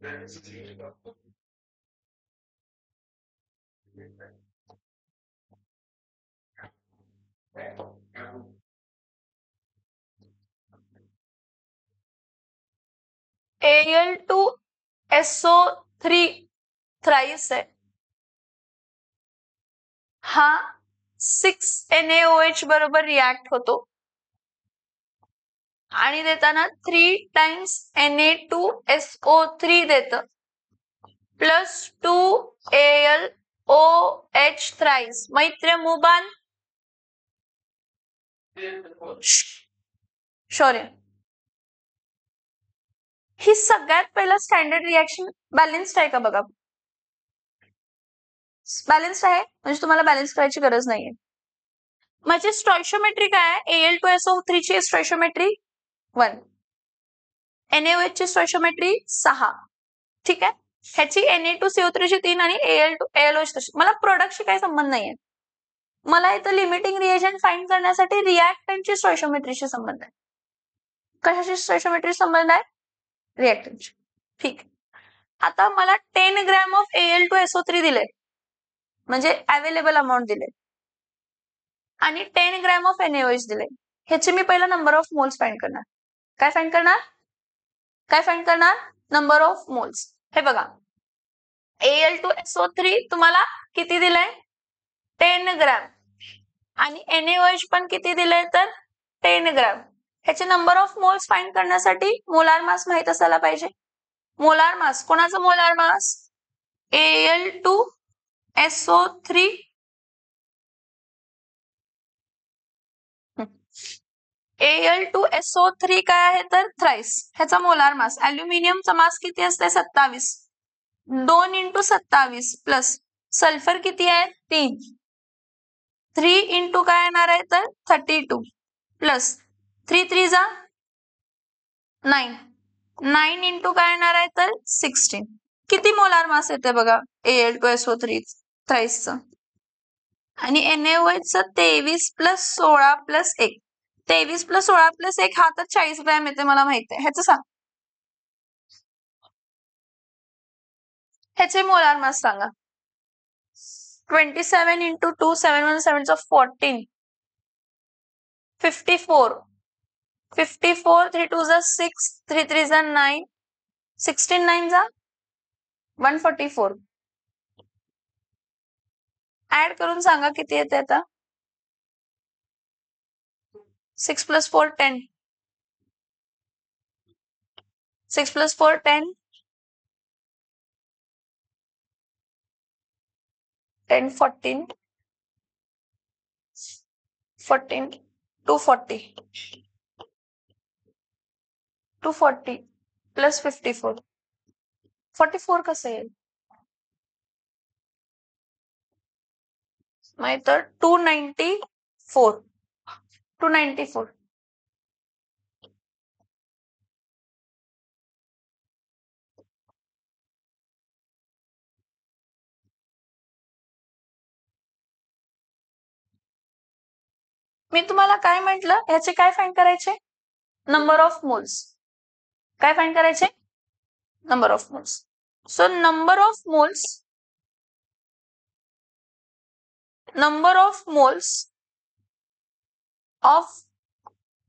Al2SO3 thrice आहे, हा 6NaOH बरोबर रिॲक्ट होतो आणि देताना 3 टाइम्स Na2SO3 देतं प्लस 2AlOH थ्राइस. मैत्र मुबान शौर्य, ही सगळ्यात पहिला स्टँडर्ड रिॲक्शन बॅलन्स्ड आहे का बघा. बॅलन्स्ड आहे म्हणजे तुम्हाला बॅलन्स करायची गरज नाहीये. म्हणजे स्टॉइशियोमेट्री काय आहे, Al2SO3 ची स्टॉइशियोमेट्री 1, NaOH ची स्टॉइशियोमेट्री 6. ठीक आहे, ह्याची Na2CO3 ची 3 आणि AlOH तशी. मला प्रोडक्टशी काही संबंध नाहीये, मला इथं लिमिटिंग रिएजंट फाइंड करण्यासाठी रिॲक्टंटची स्टॉइशियोमेट्रीशी संबंध आहे. कशाशी स्टॉइशियोमेट्री संबंध आहे, रिॲक्टंटची. ठीक, आता मला 10 ग्रॅम ऑफ Al2SO3 दिले म्हणजे अवेलेबल अमाऊंट दिले आणि 10 ग्रॅम ऑफ NaOH दिले. ह्याचे मी पहिला नंबर ऑफ मोल्स फाइंड करणार. काय फाइंड करणार, काय फाइंड करणार, नंबर ऑफ मोल्स. हे बघा, Al2SO3 तुम्हाला किती दिलंय, 10 ग्रॅम आणि NaOH पण किती दिलंय तर 10 ग्रॅम. ह्याचे नंबर ऑफ मोल्स फाइंड करण्यासाठी मोलार मास माहित असायला पाहिजे. मोलार मास, कोणाचं मोलार मास, Al2SO3 Al2SO3 काय आहे तर थ्राइस. ह्याचा मोलार मास, अल्युमिनियमचा मास किती असते 27, 2 × 27 प्लस सल्फर किती आहे 3, 3 × काय येणार आहे तर 32 प्लस 3 3 जा 9, 9 × काय येणार आहे तर 16. किती मोलार मास येते बघा Al2SO3 थ्राइसचं. आणि NaOH 23 + 16 + 1, 23 + 16 + 1 हा तर 40 ग्रॅम येते, मला माहिती आहे. ह्याचं सांग, ह्याचे मोलार मास सांगा. 27 × 2 7 1 7 14, 54, 54 3 2 6 3 3 9, 16 9 जा 144. ऍड करून सांगा किती येते आता. 6 + 4 10, 6 + 4 10, 10 14, 14 240, 240 + 54, 44 कसं येईल, माहित तर 294, 294. मी तुम्हाला काय म्हटलं, ह्याचे काय फाइंड करायचे, नंबर ऑफ मोल्स. काय फाइंड करायचे, number of moles. So number of moles, number of moles of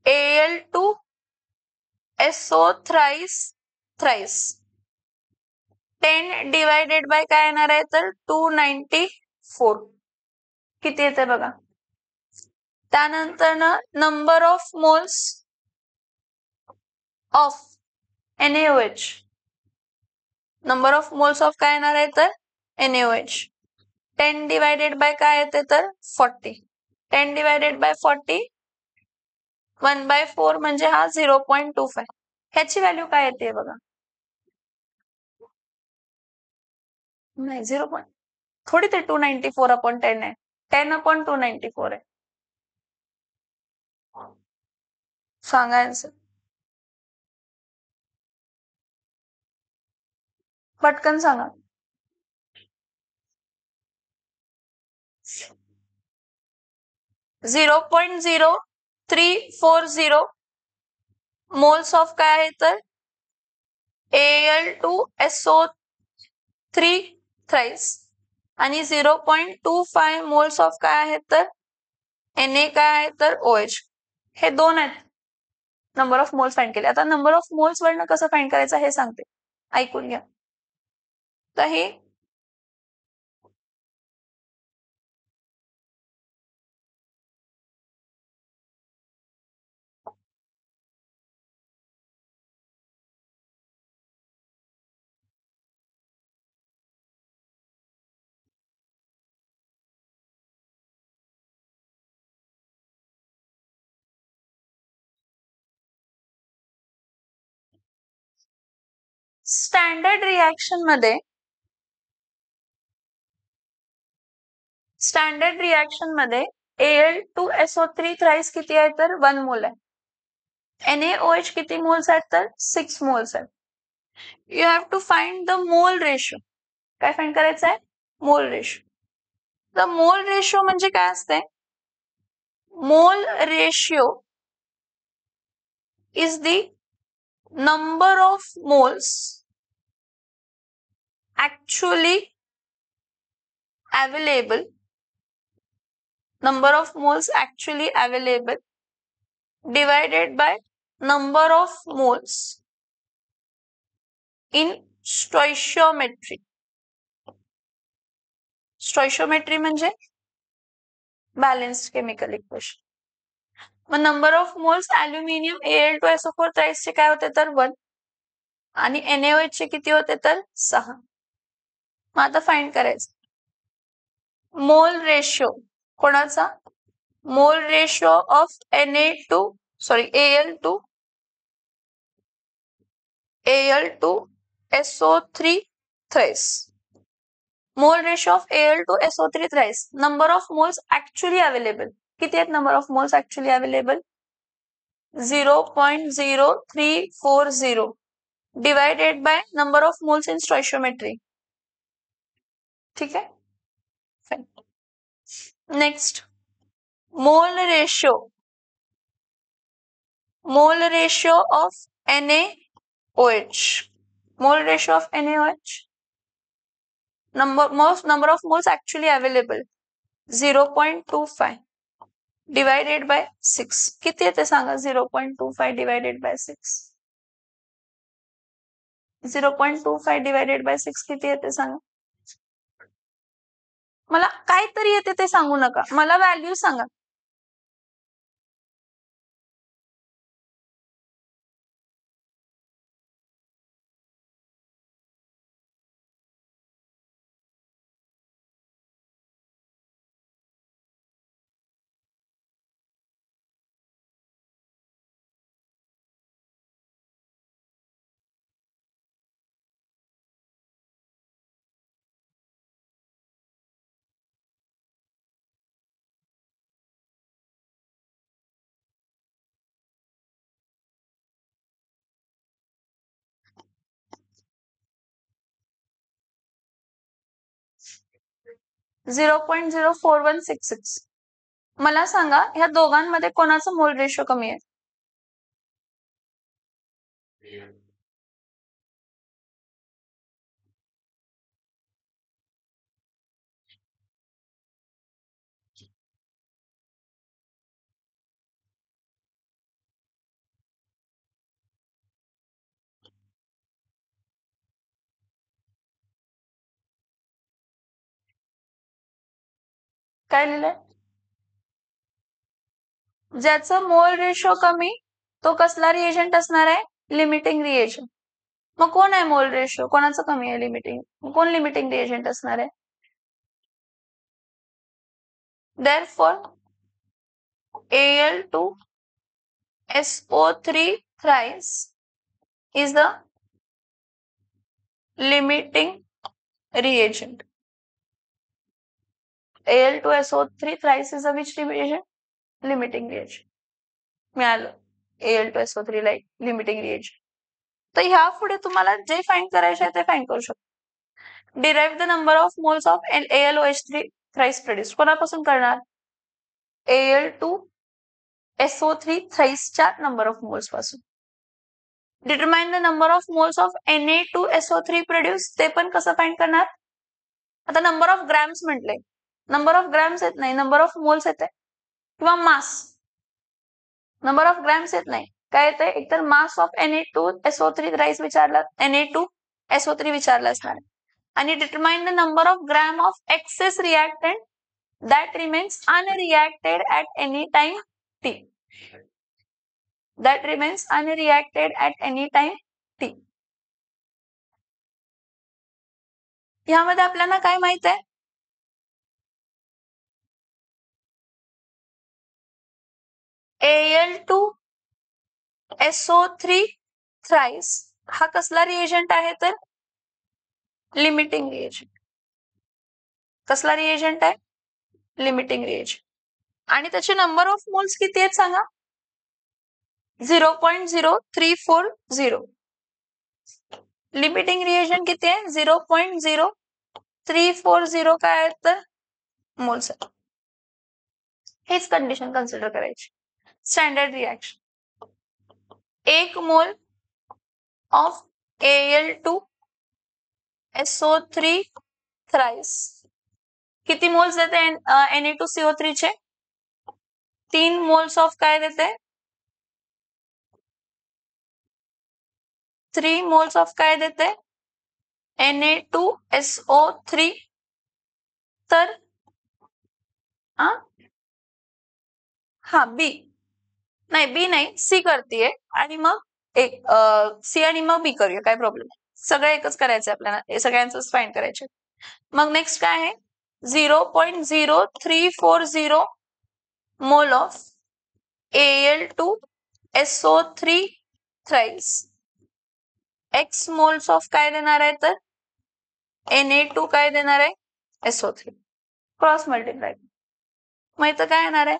Al2SO thrice 10 divided by काय येणार आहे तर 294. किती येते बघा. त्यानंतर number of moles of NaOH, number of moles of काय येणार आहे तर NaOH, 10 डिवायडेड बाय काय येते तर 40, 10 डिवायडेड बाय 40 1/4 म्हणजे हा 0.25. ह्याची व्हॅल्यू काय येते बघा, नाही 0. थोडी ते 294/10 आहे, 10/294 आहे. सांगा आन्सर पटकन सांगा. 0.0340 मोल्स ऑफ काय आहे तर Al2SO3 थ्राईस आणि 0.25 मोल्स ऑफ काय आहेत तर Na काय आहे तर OH. हे दोन आहेत नंबर ऑफ मोल्स फाइंड केले. आता नंबर ऑफ मोल्स वरनं कसं फाइंड करायचं हे सांगते, ऐकून घ्या. तर हे स्टँडर्ड रिॲक्शन मध्ये Al2SO3 थ्राईस किती आहे तर 1 मोल आहे. NaOH किती मोल्स आहेत तर 6 मोल्स आहेत. You have to find the mole ratio. काय फाइंड करायचं आहे? Mole ratio. The mole ratio म्हणजे काय असते? Mole ratio is the number of moles actually available divided by number of moles in stoichiometry. स्टॉइशियोमेट्री म्हणजे बॅलन्स्ड केमिकल इक्वेशन. मग number of moles aluminium Al2SO4 thrice चे काय होते तर 1 आणि NaOH चे किती होते तर 6. मग आता फाइंड करायचं मोल रेशो कोणाचा? Mole ratio of Al2SO3 thrice. Mole ratio of Al2SO3 thrice. Number of moles actually available किती आहेत? Number of moles actually available 0.0340 divided by number of moles in stoichiometry. ठीक आहे. Next mole ratio of NaOH. Mole ratio of NaOH number of moles actually available 0.25 divided by 6. किती येते सांगा? 0.25 divided by 6. 0.25 divided by 6 किती येते सांगा? मला काहीतरी येते ते सांगू नका, मला व्हॅल्यू सांगा. .04166. मला सांगा ह्या दोघांमध्ये कोणाचं मोल रेशो कमी आहे? काय लिहिलंय? ज्याचं मोल रेशो कमी तो कसला रिएजंट असणार आहे? Limiting reagent. मग कोण आहे मोल रेशो? कोणाचं कमी आहे लिमिटिंग? कोण लिमिटिंग रिएजंट असणार आहे? Therefore Al2SO3 thrice is the limiting reagent. Al2SO3 thrice is a which reagent? Limiting reagent. मिळालं Al2SO3 ला लिमिटिंग रिएजंट. तर ह्या पुढे तुम्हाला जे फाइंड करायचे आहे ते फाइंड करू शकता. Derive the number of moles of AlOH3 thrice produce. कोणापासून करणार? Al2SO3 थ्राइसच्या नंबर ऑफ मोल्स पासून. Determine the number of moles of Na2SO3 produce, ते पण कसं फाइंड करणार? आता नंबर ऑफ ग्रॅम्स म्हटले, नंबर ऑफ ग्रॅम्स येत नाही, नंबर ऑफ मोल्स येते किंवा मास. नंबर ऑफ ग्रॅम्स येत नाही, काय येते? एकतर मास ऑफ Na2SO3 राईस विचारला, Na2SO3 विचारला असणार. आणि determine the number of gram of excess reactant that remains unreacted at any time t. That remains unreacted at any time t. यामध्ये आपल्याला काय माहित आहे? Al2SO3 thrice हा कसला रिएजंट आहे? तर लिमिटिंग रिएजंट. कसला रिएजंट आहे? Limiting reagent. आणि त्याचे नंबर ऑफ मोल्स किती आहेत सांगा? 0.0340. लिमिटिंग रिएजंट किती आहे? 0.0340 काय आहे? तर मोल्स आहे. हेच कंडिशन कन्सिडर करायची. Standard reaction, 1 mole of Al2SO3 thrice किती मोल्स देते? Na2CO3 चे 3 मोल्स ऑफ काय देते? 3 मोल्स ऑफ काय देते? Na2SO3. तर बी नाही, बी नाही, सी करतीये आणि मग सी आणि मग बी करूया, काय प्रॉब्लेम नाही. सगळं एकच करायचंय आपल्याला, हे सगळ्यांचंच फाइंड करायचे. मग नेक्स्ट काय आहे? 0.0340 mole of Al2SO3 thrice x moles of काय देणार आहे? तर Na2 काय देणार आहे? SO3. क्रॉस मल्टिप्लाय, मग इथं काय येणार आहे?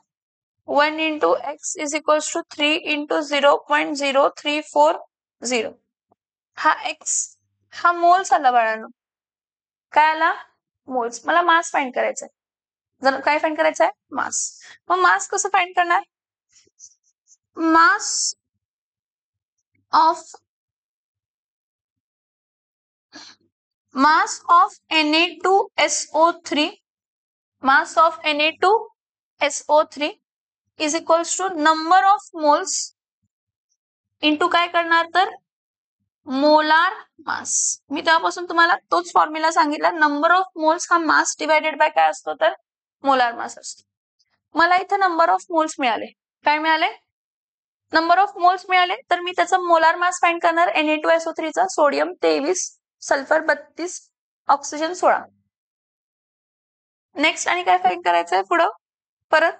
1 into x is equals to 3 into 0.0340. हा x हा मोल्स आला बाळांनो. काय आला? मोल्स. मला मास फाइंड करायचा आहे. जर काय फाइंड करायचं आहे? मास. मग मास कसं फाइंड करणार? Mass of Na2SO3, mass of Na2SO3 is equals to number of moles into काय करणार? तर मोलार मास. मी त्यापासून तुम्हाला तोच फॉर्म्युला सांगितला. नंबर ऑफ मोल्स हा मास डिवायडेड बाय काय असतो? तर मोलार मास असतो. मला इथे नंबर ऑफ मोल्स मिळाले. काय मिळाले? नंबर ऑफ मोल्स मिळाले. तर मी त्याचा मोलार मास फाइंड करणार. Na2SO3 चा सोडियम 23, सल्फर 32, ऑक्सिजन 16. नेक्स्ट आणि काय फाइंड करायचंय पुढं? परत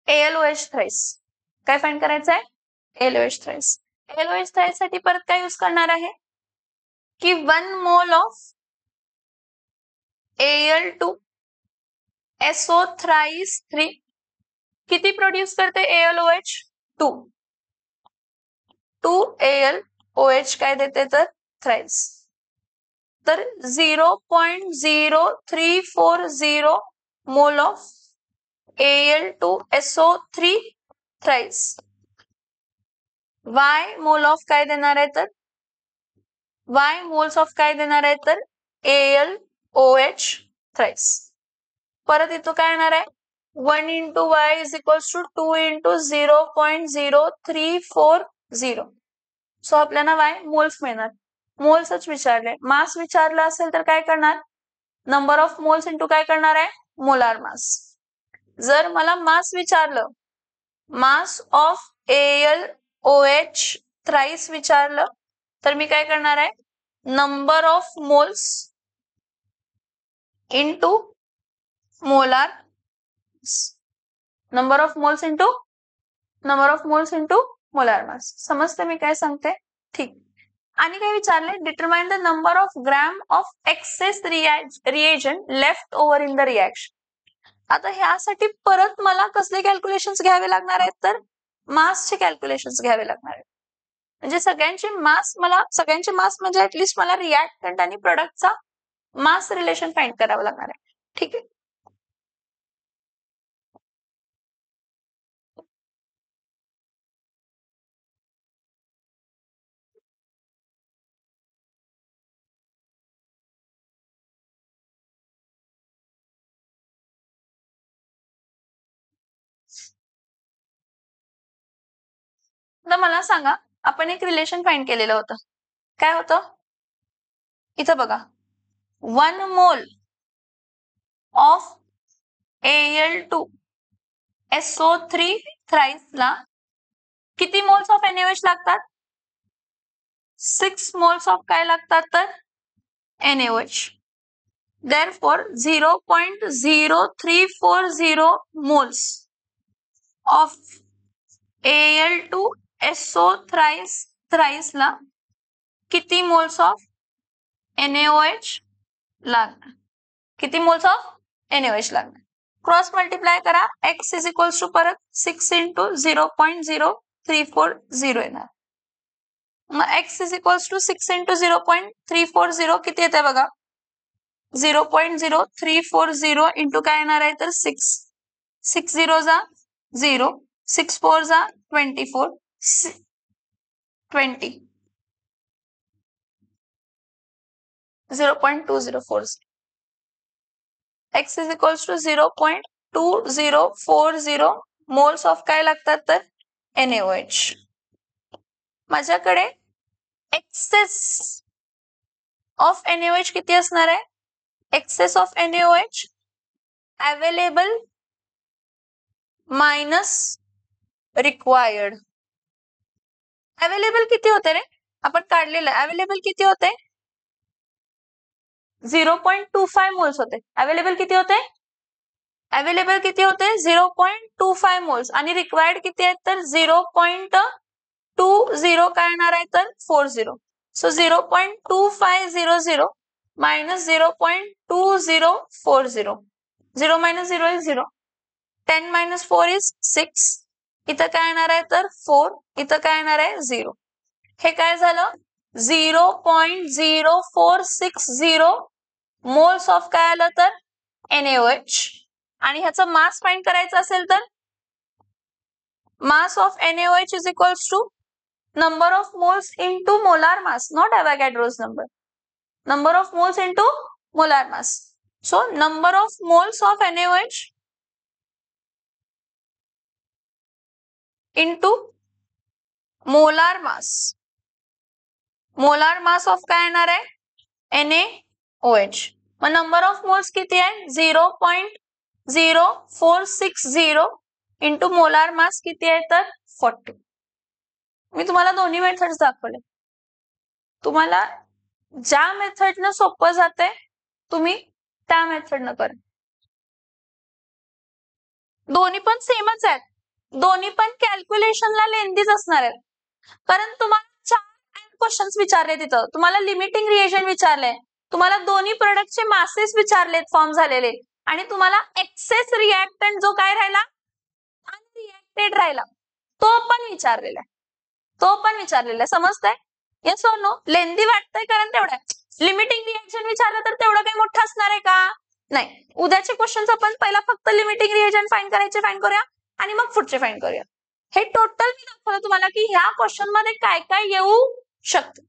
ALOH थ्राइस. काय फाइंड करायचंय? ALOH thrice. ALOH थ्राइस साठी परत काय यूज करणार आहे? की 1 मोल ऑफ Al2SO थ्राइस 3 किती प्रोड्यूस करते? ALOH 2. 2 ALOH काय देते? तर थ्राइस. तर 0.0340 mole of Al2SO3 thrice. Y mole of काय देणार आहे? तर Y मोल्स ऑफ काय देणार आहे? तर ALOH थ्राइस. परत इथं काय येणार आहे? 1 into Y is equals to 2 into 0.0340. So आपल्याला Y मोल्स मिळणार. मोल्सच विचारले. मास विचारला असेल तर काय करणार? नंबर ऑफ मोल्स इंटू काय करणार आहे? Molar mass. जर मला मास विचारलं, मास ऑफ ALOH थ्राइस विचारलं, तर मी काय करणार आहे? Number of moles into molar, number of moles into molar mass. समजते मी काय सांगते? ठीक. आणि काय विचारले? Determine the number of gram of excess reagent left over in the reaction. आता ह्यासाठी परत मला कसले कॅल्क्युलेशन्स घ्यावे लागणार आहेत? तर मासचे कॅल्क्युलेशन्स घ्यावे लागणार आहेत. म्हणजे सगळ्यांचे मास म्हणजे ऍटलिस्ट मला रिएक्टंट आणि प्रोडक्टचा मास रिलेशन फाइंड करावं लागणार आहे. ठीक आहे. तर मला सांगा, आपण एक रिलेशन फाइंड केलेलं होतं. काय होतं? इथं बघा, 1 मोल ऑफ Al2SO3 थ्राइस ला किती मोल्स ऑफ NaOH लागतात? 6 मोल्स ऑफ काय लागतात तर NaOH. Therefore 0.0340 moles of Al2SO thrice ला किती मोल्स ऑफ NaOH लागणार? किती मोल्स ऑफ NaOH लागणार? क्रॉस मल्टिप्लाय करा. x इज इक्वल्स टू परत 6 into 0.0340 येणार. मग x is equals to 6 into 0.340 किती येते बघा? 0.0340 इंटू काय येणार आहे तर 6. 6 0 जा 0, 6 4 जा 24, 20, 0.2040. x is equals to 0.2040 moles of काय लागतात तर NaOH. माझ्याकडे एक्सेस ऑफ NaOH किती असणार आहे? Excess of NaOH available minus required. Available किती होते रे? आपण काढलेलं अवेलेबल किती होते? 0.25 मोल्स होते. अवेलेबल किती होते? अवेलेबल किती होते? 0.25 मोल्स. आणि रिक्वायर्ड किती आहेत तर 0.20 काय येणार आहे तर 40. So 0.2500 minus 0.2040. 0 minus 0 is 0. 10 minus 4 is 6. इथं काय येणार आहे तर 4. इथं काय येणार आहे 0. हे काय झालं? 0.0460 मोल्स ऑफ काय आलं तर NaOH. आणि ह्याचं मास फाइंड करायचं असेल तर mass of NaOH is equals to number of moles into molar mass, not Avogadro's number. Number of moles into molar mass. So number of moles of NaOH into molar mass. Molar mass of काय येणार आहे? NaOH. मग number of moles किती आहे? 0.0460 into molar मास किती आहे तर 40. मी तुम्हाला दोन्ही मेथड्स दाखवले. तुम्हाला ज्या मेथडनं सोपं जाते तुम्ही त्या मेथडनं करा. दोन्ही पण सेमच आहेत. दोन्ही पण कॅल्क्युलेशनला लेंथीच असणार आहेत. कारण तुम्हाला 4 क्वेश्चन्स विचारले तिथं. तुम्हाला लिमिटिंग रिएजन विचारले, तुम्हाला दोन्ही प्रोडक्टचे मासेस विचारलेत फॉर्म झालेले, आणि तुम्हाला एक्सेस रिएक्टंट जो काय राहिला अनरिएक्टेड राहिला तो पण विचारलेला आहे. समजतंय? येस और नो? लेंदी वाटतंय कारण तेवढं लिमिटिंग रिएक्शन विचारलं तर तेवढं काही मोठं असणार आहे का? नाही. उद्याचे क्वेश्चन्स आपण पहिला फक्त लिमिटिंग रिएजन फाइंड करूया आणि मग पुढचे फाइंड करूया. हे टोटल मी दाखवलं तुम्हाला की ह्या क्वेश्चन मध्ये काय काय येऊ शकतं.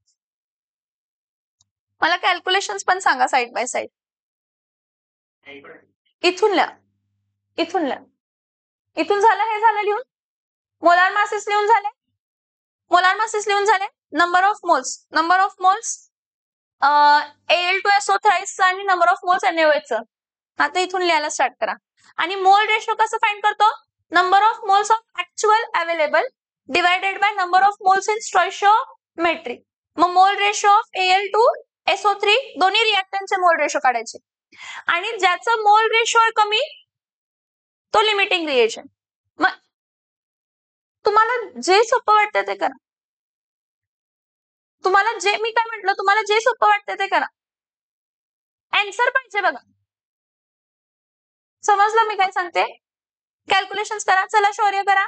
मला कॅल्क्युलेशन्स पण सांगा साइड बाय साइड. इथून लिहा. इथून झालं, हे झालं लिहून. मोलार मासेस लिहून झाले. Number of moles Al2SO thrice आणि नंबर ऑफ मोल्स NaOH. आता इथून लिहायला स्टार्ट करा. आणि मोल रेशो कसं फाइंड करतो? Number of moles of actual available divided by number of moles in stoichiometry. मग मोल रेशो ऑफ Al2SO3 दोन्ही रिएक्टंटचे मोल रेशो काढायचे, आणि ज्याचं मोल रेशो कमी तो लिमिटिंग रिएजन. मग तुम्हाला जे सोपं वाटतं ते करा. तुम्हाला जे मी काय म्हटलं, तुम्हाला जे सोपं वाटतं ते करा. आन्सर पाहिजे बघा. समजलं मी काय सांगते? कॅल्क्युलेशन्स करा. चला शौर्य करा.